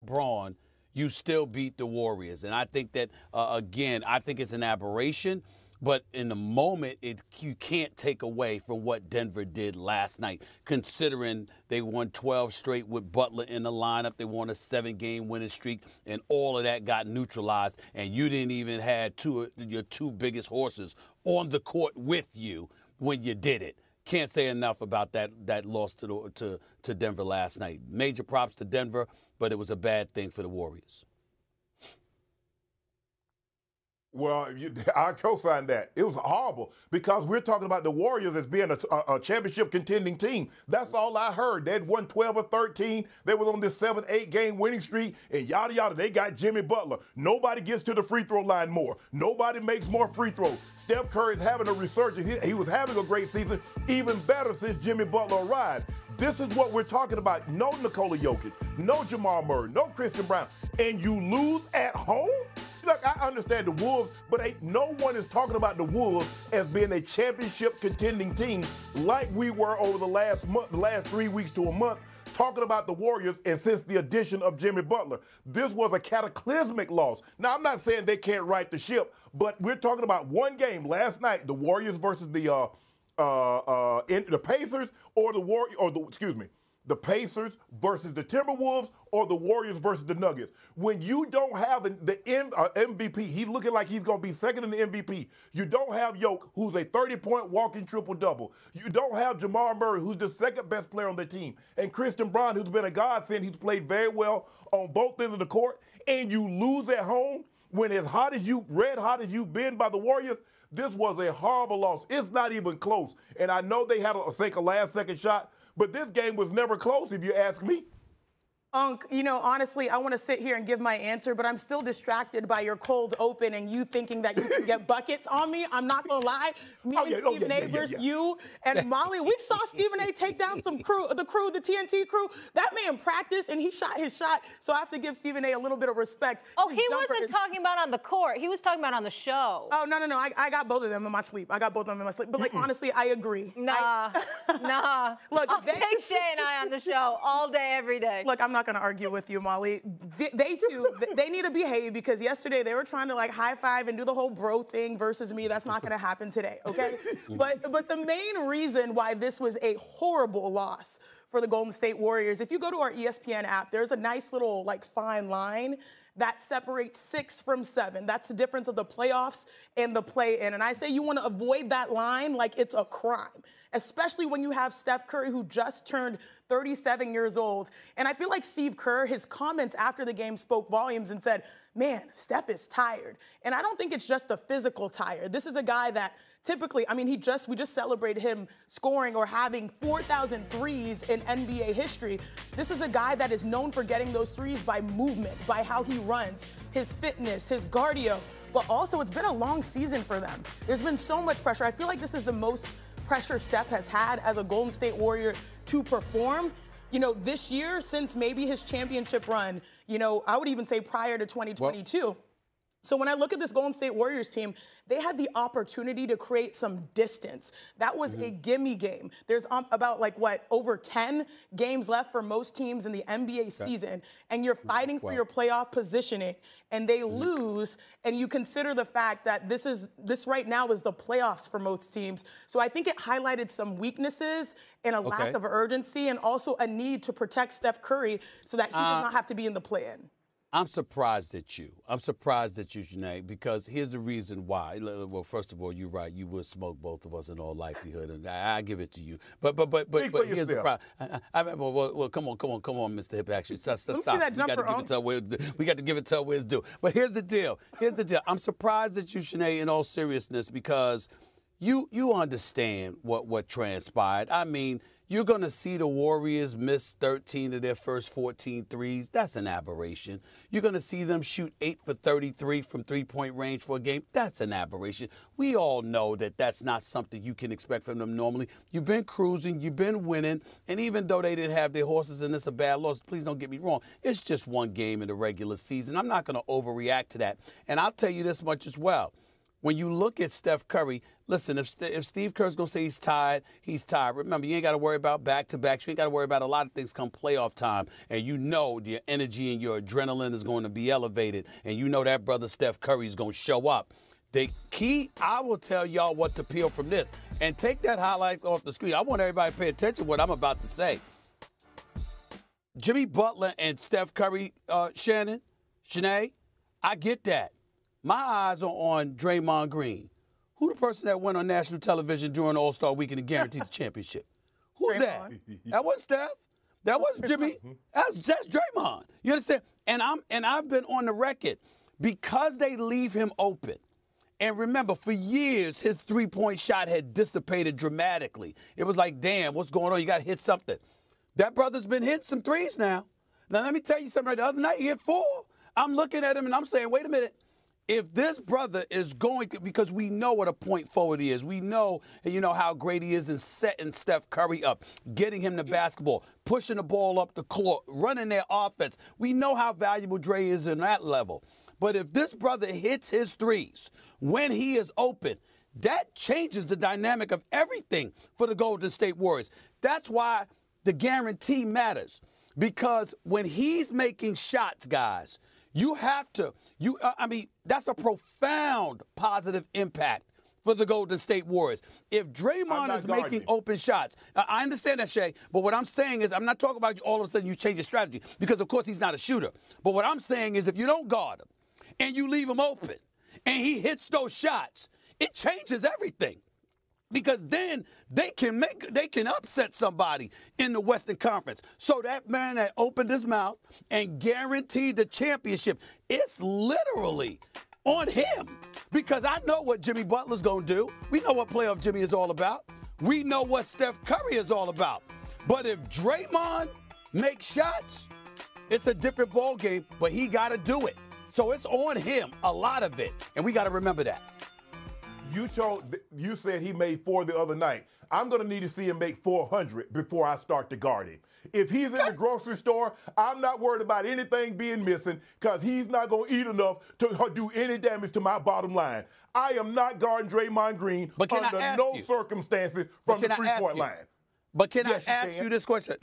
LeBron, you still beat the Warriors. And I think that, again, I think it's an aberration. But in the moment, you can't take away from what Denver did last night, considering they won 12 straight with Butler in the lineup. They won a 7-game winning streak, and all of that got neutralized. And you didn't even have your two biggest horses on the court with you when you did it. Can't say enough about that loss to Denver last night. Major props to Denver, but it was a bad thing for the Warriors. Well, I co-sign that. It was horrible because we're talking about the Warriors as being a championship contending team. That's all I heard. They'd won 12 or 13. They was on this 7-8 game winning streak, and yada, yada. They got Jimmy Butler. Nobody gets to the free throw line more. Nobody makes more free throws. Steph Curry is having a resurgence. He was having a great season, even better since Jimmy Butler arrived. This is what we're talking about. No Nikola Jokic, no Jamal Murray, no Christian Brown, and you lose at home? Look, I understand the Wolves, but no one is talking about the Wolves as being a championship contending team like we were over the last 3 weeks to a month, talking about the Warriors and since the addition of Jimmy Butler. This was a cataclysmic loss. Now, I'm not saying they can't right the ship, but we're talking about one game last night, the Warriors versus the Pacers, or the Pacers versus the Timberwolves, or the Warriors versus the Nuggets. When you don't have the MVP, he's looking like he's going to be second in the MVP. You don't have Jokic, who's a 30-point walking triple-double. You don't have Jamal Murray, who's the second best player on the team. And Christian Brown, who's been a godsend. He's played very well on both ends of the court. And you lose at home when red hot as you've been by the Warriors. This was a horrible loss. It's not even close. And I know they had a last-second shot, but this game was never close, if you ask me. Unc, honestly, I want to sit here and give my answer, but I'm still distracted by your cold open and you thinking that you can get buckets on me. I'm not going to lie. Steve Neighbors, you and Molly, we saw Stephen A. take down the TNT crew. That man practiced and he shot his shot, so I have to give Stephen A. a little bit of respect. Oh, he wasn't talking about on the court. He was talking about on the show. Oh, no. I got both of them in my sleep. But, honestly, I agree. Nah. Look, I'll take Shay and I on the show all day, every day. Look, I'm not going to argue with you, Molly. They need to behave because yesterday they were trying to high five and do the whole bro thing versus me. That's not going to happen today, okay? But the main reason why this was a horrible loss for the Golden State Warriors, if you go to our ESPN app, there's a nice little fine line that separates 6 from 7. That's the difference of the playoffs and the play-in. And I say you want to avoid that line like it's a crime, especially when you have Steph Curry, who just turned 37 years old. And I feel like Steve Kerr, his comments after the game spoke volumes and said, man, Steph is tired. And I don't think it's just a physical tired. This is a guy that typically, we just celebrated him scoring or having 4,000 threes in NBA history. This is a guy that is known for getting those threes by movement, by how he runs, his fitness, his cardio. But also, it's been a long season for them. There's been so much pressure. I feel like this is the most pressure Steph has had as a Golden State Warrior to perform. This year, since maybe his championship run, I would even say prior to 2022. Well, so when I look at this Golden State Warriors team, they had the opportunity to create some distance. That was a gimme game. There's about over 10 games left for most teams in the NBA season, and you're fighting for your playoff positioning, and they lose, and you consider the fact that this right now is the playoffs for most teams. So I think it highlighted some weaknesses and a lack of urgency, and also a need to protect Steph Curry so that he does not have to be in the play-in. I'm surprised at you. Janae, because here's the reason why. Well, first of all, you're right. You would smoke both of us in all likelihood, and I give it to you. But here's the problem. Well, come on, Mr. Hip Action. Stop. We got to give it to where it's due. But here's the deal. I'm surprised at you, Janae, in all seriousness, because you understand what transpired. You're going to see the Warriors miss 13 of their first 14 threes. That's an aberration. You're going to see them shoot 8 for 33 from three-point range for a game. That's an aberration. We all know that that's not something you can expect from them normally. You've been cruising. You've been winning. And even though they didn't have their horses and it's a bad loss, please don't get me wrong. It's just one game in the regular season. I'm not going to overreact to that. And I'll tell you this much as well. when you look at Steph Curry, listen, if Steve Kerr's going to say he's tired, he's tired. Remember, you ain't got to worry about back-to-backs. You ain't got to worry about a lot of things come playoff time. And you know your energy and your adrenaline is going to be elevated. And you know that brother Steph Curry is going to show up. The key, I will tell y'all what to peel from this. And take that highlight off the screen. I want everybody to pay attention to what I'm about to say. Jimmy Butler and Steph Curry, Shannon, Shanae, I get that. My eyes are on Draymond Green. Who the person that went on national television during All-Star Weekend and guaranteed the championship? Who's that? That wasn't Steph. That wasn't Jimmy. That's Draymond. You understand? And I've been on the record because they leave him open. And remember, for years, his three-point shot had dissipated dramatically. It was like, damn, what's going on? You got to hit something. That brother's been hitting some threes now. Now, let me tell you something. The other night, he hit 4. I'm looking at him, and I'm saying, wait a minute. If this brother is going to, because we know what a point forward he is. We know, how great he is in setting Steph Curry up, getting him the basketball, pushing the ball up the court, running their offense. We know how valuable Dre is in that level. But if this brother hits his threes when he is open, that changes the dynamic of everything for the Golden State Warriors. That's why the guarantee matters. Because when he's making shots, guys, you have to, that's a profound positive impact for the Golden State Warriors. If Draymond is making open shots, I understand that, Shay, but what I'm saying is I'm not talking about all of a sudden you change your strategy because, of course, he's not a shooter. But what I'm saying is if you don't guard him and you leave him open and he hits those shots, it changes everything. Because then they can upset somebody in the Western Conference. So that man that opened his mouth and guaranteed the championship, it's literally on him. Because I know what Jimmy Butler's going to do. We know what playoff Jimmy is all about. We know what Steph Curry is all about. But if Draymond makes shots, it's a different ball game, but he got to do it. So it's on him, a lot of it. And we got to remember that. You said he made 4 the other night. I'm going to need to see him make 400 before I start to guard him. If he's in the grocery store, I'm not worried about anything being missing because he's not going to eat enough to do any damage to my bottom line. I am not guarding Draymond Green under no circumstances from the three-point line. But can I ask you this question?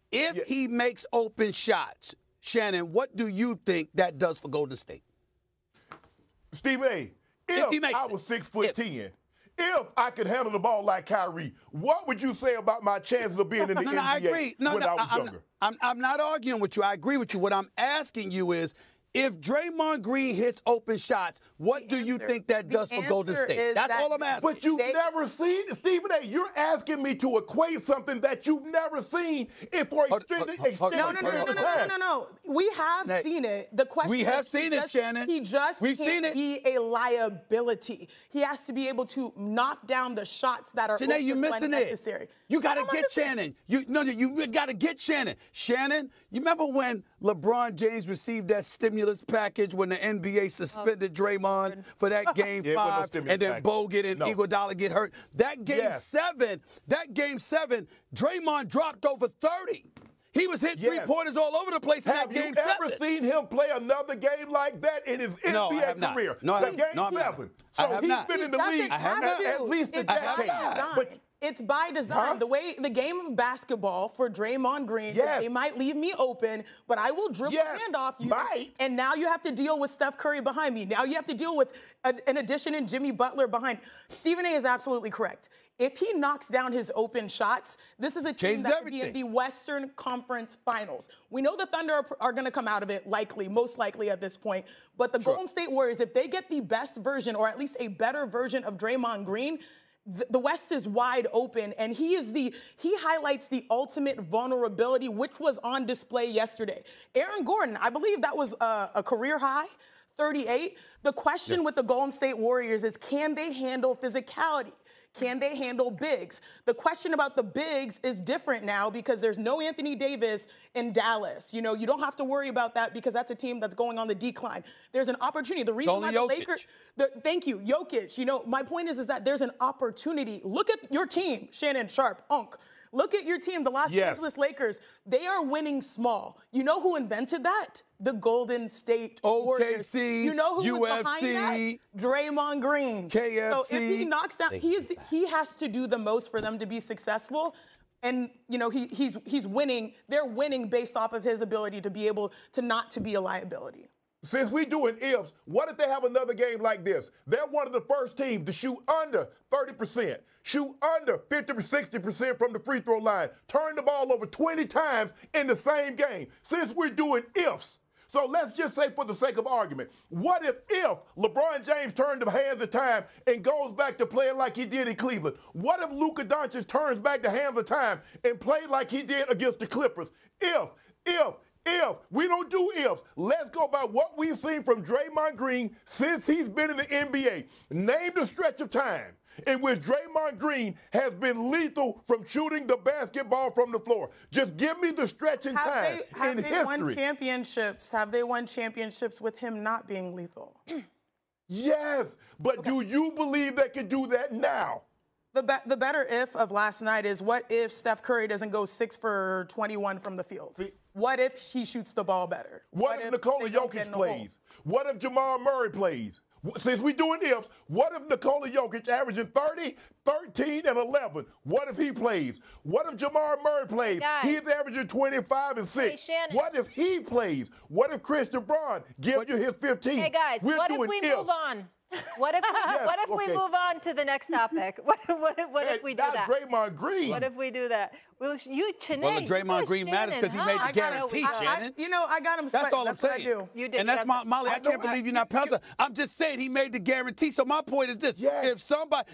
If he makes open shots, Shannon, what do you think that does for Golden State? Stephen A., if I was 6'10", if I could handle the ball like Kyrie, what would you say about my chances of being in the NBA I agree. when I was younger? I'm not arguing with you. I agree with you. What I'm asking you is, if Draymond Green hits open shots, what do you think that does for Golden State? That's all I'm asking. But you've never seen, Stephen A., you're asking me to equate something that you've never seen for extended period of time. No. We have seen it. The question we have seen it, Shannon. He just can't be a liability. He has to be able to knock down the shots that are Shanae, you're missing necessary. It. You got to get Shannon. You got to get Shannon. Shannon, you remember when LeBron James received that stimulus package when the NBA suspended Draymond for that game 5, and then Bogut and Iguodala get hurt? That game 7, Draymond dropped over 30. He was hitting three-pointers all over the place in that game 7. Have you ever seen him play another game like that in his NBA career? No, I have not. So he's been in the league at least a decade. It's by design. The way the game of basketball for Draymond Green, they might leave me open, but I will dribble a hand off you. And now you have to deal with Steph Curry behind me. Now you have to deal with an addition in Jimmy Butler behind. Stephen A. is absolutely correct. If he knocks down his open shots, this is a team that could be in the Western Conference Finals. We know the Thunder are going to come out of it most likely at this point. But the Golden State Warriors, if they get the best version or at least a better version of Draymond Green, the West is wide open, and he highlights the ultimate vulnerability, which was on display yesterday. Aaron Gordon, I believe that was a career high, 38. The question with the Golden State Warriors is, can they handle physicality? Can they handle bigs? The question about the bigs is different now because there's no Anthony Davis in Dallas. You don't have to worry about that because that's a team that's going on the decline. There's an opportunity. The reason why the Lakers, thank you, Jokic. My point is that there's an opportunity. Look at your team, Shannon Sharp, Unk. Look at your team, the Los Angeles Lakers. They are winning small. You know who invented that? The Golden State Warriors. OKC, You know who was UFC, behind that? Draymond Green. KFC. So if he knocks down, he has to do the most for them to be successful. And he's winning. They're winning based off of his ability to be able to not to be a liability. Since we doing ifs, what if they have another game like this? They're one of the first teams to shoot under 30%, shoot under 50 or 60% from the free throw line, turn the ball over 20 times in the same game. Since we're doing ifs, so let's just say for the sake of argument, what if LeBron James turned the hands of time and goes back to playing like he did in Cleveland? What if Luka Doncic turns back the hands of time and played like he did against the Clippers? If, we don't do ifs. Let's go by what we've seen from Draymond Green since he's been in the NBA. Name the stretch of time in which Draymond Green has been lethal from shooting the basketball from the floor. Just give me the stretch in time in history. Have they won championships with him not being lethal? Yes, but do you believe they can do that now? The better if of last night is what if Steph Curry doesn't go 6 for 21 from the field? See, what if he shoots the ball better? What if Nikola Jokic plays? What if Jamal Murray plays? Since we're doing ifs, what if Nikola Jokic averaging 30, 13, and 11? What if he plays? What if Jamal Murray plays? Guys. He's averaging 25 and 6. Hey, Shannon. What if he plays? What if Christian Braun gives you his 15? Hey, guys, what if we move on? What if we move on to the next topic? What if we do that? Draymond Green. What if we do that? Well, Chiney, Well, the Draymond Green matters because he made the guarantee, Shannon. I got him sweating. That's all I'm saying. What I do. You did. And that's Molly. I can't believe you're not positive. I'm just saying he made the guarantee. So my point is this: if somebody,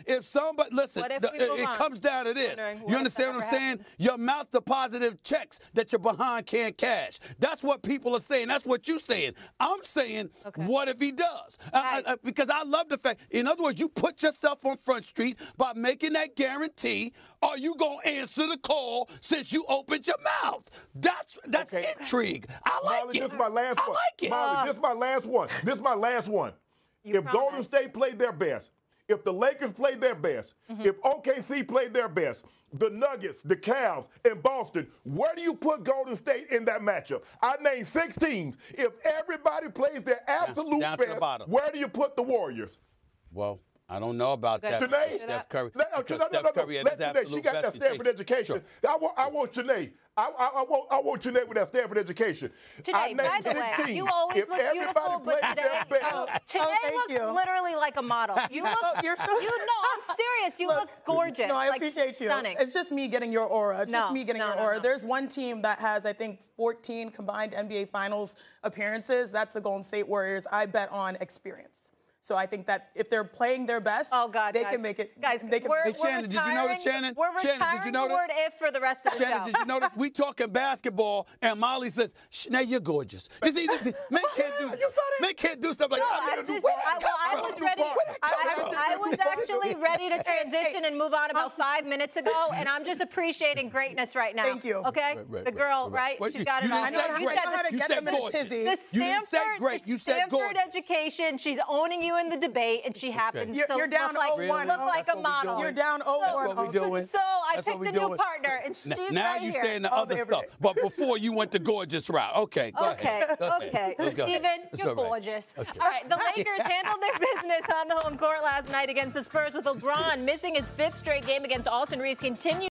listen, it comes down to this. You understand what I'm saying? Your mouth the positive checks that your behind can't cash. That's what people are saying. That's what you're saying. I'm saying, what if he does? Because I love the fact. In other words, you put yourself on Front Street by making that guarantee. Are you gonna answer the call since you opened your mouth? That's intrigue. I like Molly, it. This is my last one. I like it. Molly, this is my last one. If Golden State played their best, if the Lakers played their best, if OKC played their best, the Nuggets, the Cavs, and Boston, where do you put Golden State in that matchup? I named 6 teams. If everybody plays their absolute down to the best, bottom. where do you put the Warriors? Well, I don't know about that. Janae? Steph Curry. Steph Curry had his absolute she got that best Stanford education. I want Janae. I want Janae with that Stanford education. Janae, by the way, you always look beautiful, but today, Janae looks literally like a model. You look, no, I'm serious. You look gorgeous. No, I appreciate you. Stunning. It's just me getting your aura. It's just me getting your aura. No. There's one team that has, I think, 14 combined NBA Finals appearances. That's the Golden State Warriors. I bet on experience. So I think that if they're playing their best, they can make it. Guys, they can. Hey, Shannon, did you notice, Shannon? We're retiring Shannon, did you notice? the word if for the rest of the Shannon, show. did you notice? We talking basketball, and Molly says, "Now you're gorgeous." You see, men can't do stuff like that. I was ready. I was actually ready to transition and move on about 5 minutes ago, and I'm just appreciating greatness right now. Thank you. Okay, the girl, right? She's got it all. I know how to get them in a tizzy. The Stanford education. She's owning you in the debate, and she happens to you're down look like a model. You're down 0-1. So I picked a new partner, and she's now right you're here. saying the other stuff, but before you went the gorgeous route. Okay, go ahead. Okay. Steven, you're gorgeous. All right, the Lakers handled their business on the home court last night against the Spurs with LeBron missing his 5th straight game against Austin Reeves. Continues